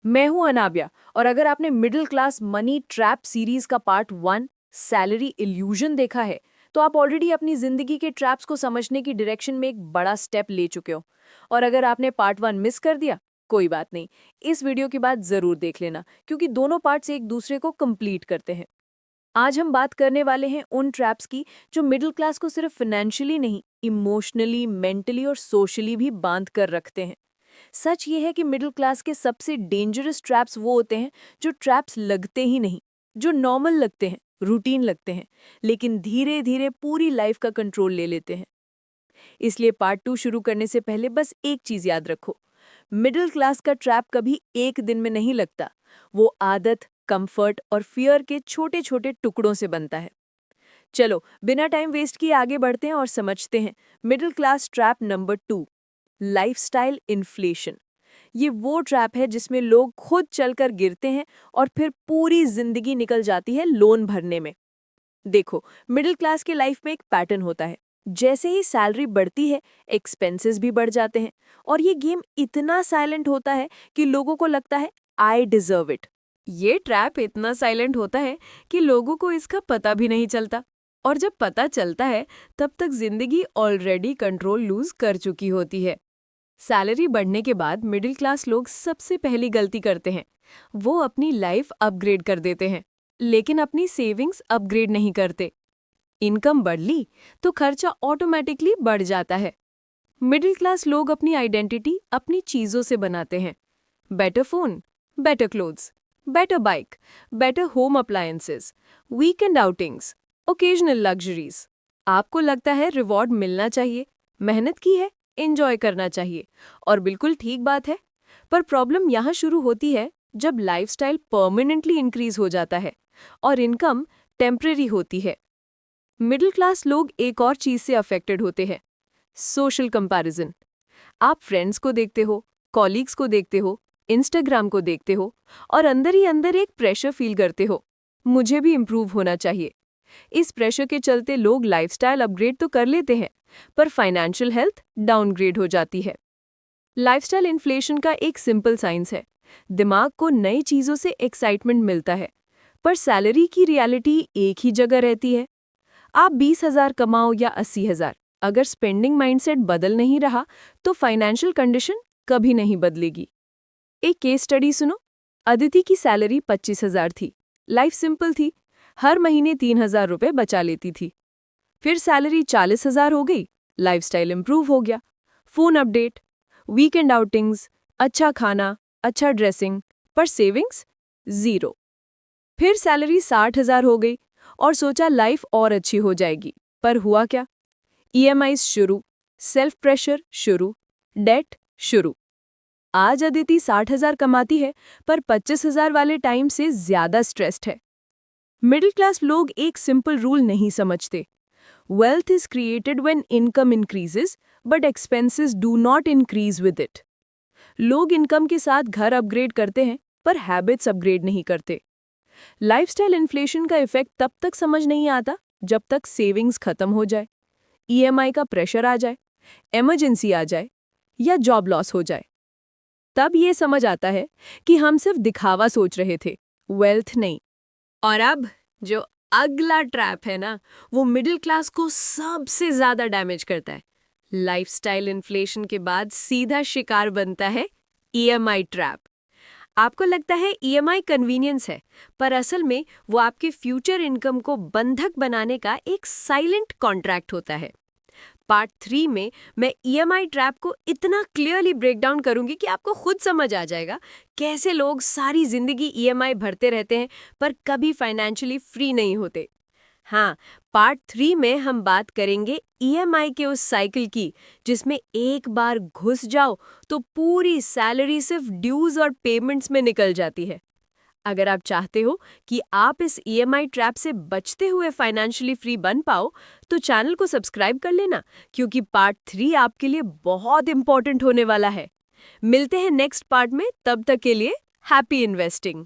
मैं हूं अनाबिया और अगर आपने middle class money trap series का पार्ट 1 सैलरी इल्यूजन देखा है तो आप ऑलरेडी अपनी जिंदगी के ट्रैप्स को समझने की डायरेक्शन में एक बड़ा स्टेप ले चुके हो। और अगर आपने पार्ट 1 मिस कर दिया, कोई बात नहीं, इस वीडियो के बाद जरूर देख लेना क्योंकि दोनों पार्ट्स एक दूसरे को कंप्लीट करते हैं। आज हम बात करने वाले हैं उन ट्रैप्स की जो मिडिल क्लास को सिर्फ फाइनेंशियली नहीं, इमोशनली, मेंटली और सोशली भी बांध कर रखते हैं। सच ये है कि मिडिल क्लास के सबसे डेंजरस ट्रैप्स वो होते हैं जो ट्रैप्स लगते ही नहीं, जो नॉर्मल लगते हैं, रूटीन लगते हैं, लेकिन धीरे धीरे पूरी लाइफ का कंट्रोल ले लेते हैं। इसलिए पार्ट 2 शुरू करने से पहले बस एक चीज याद रखो, मिडिल क्लास का ट्रैप कभी एक दिन में नहीं लगता। वो आदत, कंफर्ट और फियर के छोटे छोटे टुकड़ों से बनता है। चलो बिना टाइम वेस्ट किए आगे बढ़ते हैं और समझते हैं middle class trap number 2, lifestyle inflation. ये वो ट्रैप है जिसमें लोग खुद चलकर गिरते हैं और फिर पूरी जिंदगी निकल जाती है लोन भरने में। देखो, मिडिल क्लास के लाइफ में एक पैटर्न होता है। जैसे ही सैलरी बढ़ती है, एक्सपेंसेस भी बढ़ जाते हैं और ये गेम इतना साइलेंट होता है कि लोगों को लगता है आई डिजर्व इट। ये ट्रैप इतना साइलेंट होता है कि लोगों को इसका पता भी नहीं चलता, और जब पता चलता है तब तक जिंदगी ऑलरेडी कंट्रोल लूज कर चुकी होती है। सैलरी बढ़ने के बाद मिडिल क्लास लोग सबसे पहली गलती करते हैं, वो अपनी लाइफ अपग्रेड कर देते हैं, लेकिन अपनी सेविंग्स अपग्रेड नहीं करते। इनकम बढ़ ली तो खर्चा ऑटोमेटिकली बढ़ जाता है। मिडिल क्लास लोग अपनी आइडेंटिटी अपनी चीजों से बनाते हैं। Better phone, better clothes, better bike, better home appliances, weekend outings, occasional luxuries. आपको लगता है रिवॉर्ड मिलना चाहिए, मेहनत की है, एंजॉय करना चाहिए, और बिल्कुल ठीक बात है। पर प्रॉब्लम यहाँ शुरू होती है जब लाइफस्टाइल परमानेंटली इंक्रीज हो जाता है और इनकम टेम्परेरी होती है। मिडिल क्लास लोग एक और चीज से अफेक्टेड होते हैं, सोशल कंपैरिजन। आप फ्रेंड्स को देखते हो, कॉलीग्स को देखते हो, इंस्टाग्राम को देखते हो और अंदर ही अंदर एक प्रेशर फील करते हो, मुझे भी इम्प्रूव होना चाहिए। इस प्रेशर के चलते लोग लाइफस्टाइल अपग्रेड तो कर लेते हैं, पर फाइनेंशियल हेल्थ डाउनग्रेड हो जाती है। लाइफस्टाइल इन्फ्लेशन का एक सिंपल साइंस है, दिमाग को नई चीजों से एक्साइटमेंट मिलता है, पर सैलरी की रियलिटी एक ही जगह रहती है। आप 20,000 कमाओ या 80,000, अगर स्पेंडिंग माइंडसेट बदल नहीं रहा तो फाइनेंशियल कंडीशन कभी नहीं बदलेगी। एक केस स्टडी सुनो। अदिति की सैलरी 25,000 थी, लाइफ सिंपल थी, हर महीने 3,000 रुपए बचा लेती थी। फिर सैलरी 40,000 हो गई, लाइफस्टाइल इंप्रूव हो गया, फोन अपडेट, वीकेंड आउटिंग्स, अच्छा खाना, अच्छा ड्रेसिंग, पर सेविंग्स जीरो। फिर सैलरी 60,000 हो गई और सोचा लाइफ और अच्छी हो जाएगी, पर हुआ क्या? ईएमआई शुरू, सेल्फ प्रेशर शुरू, डेट शुरू। आज अदिति 60,000 कमाती है, पर 25,000 वाले टाइम से ज्यादा स्ट्रेस्ड है। मिडिल क्लास लोग एक सिंपल रूल नहीं समझते, wealth is created when income increases but expenses do not increase with it. लोग इनकम के साथ घर अपग्रेड करते हैं, पर हैबिट्स अपग्रेड नहीं करते। लाइफस्टाइल इन्फ्लेशन का इफेक्ट तब तक समझ नहीं आता जब तक सेविंग्स खत्म हो जाए, ईएमआई का प्रेशर आ जाए, इमरजेंसी आ जाए या जॉब लॉस हो जाए। तब ये समझ आता है कि हम सिर्फ दिखावा सोच रहे थे, वेल्थ नहीं। और अब जो अगला ट्रैप है ना, वो मिडिल क्लास को सबसे ज्यादा डैमेज करता है। लाइफस्टाइल इन्फ्लेशन के बाद सीधा शिकार बनता है ईएमआई ट्रैप। आपको लगता है ईएमआई कन्वीनियंस है, पर असल में वो आपके फ्यूचर इनकम को बंधक बनाने का एक साइलेंट कॉन्ट्रैक्ट होता है। पार्ट 3 में मैं ईएमआई ट्रैप को इतना क्लियरली ब्रेक डाउन करूंगी कि आपको खुद समझ आ जाएगा कैसे लोग सारी जिंदगी ईएमआई भरते रहते हैं पर कभी फाइनेंशियली फ्री नहीं होते। हाँ, पार्ट 3 में हम बात करेंगे ईएमआई के उस साइकिल की जिसमें एक बार घुस जाओ तो पूरी सैलरी सिर्फ ड्यूज और पेमेंट्स में निकल जाती है। अगर आप चाहते हो कि आप इस ईएमआई ट्रैप से बचते हुए फाइनेंशियली फ्री बन पाओ, तो चैनल को सब्सक्राइब कर लेना क्योंकि पार्ट 3 आपके लिए बहुत इंपॉर्टेंट होने वाला है। मिलते हैं नेक्स्ट पार्ट में, तब तक के लिए हैप्पी इन्वेस्टिंग।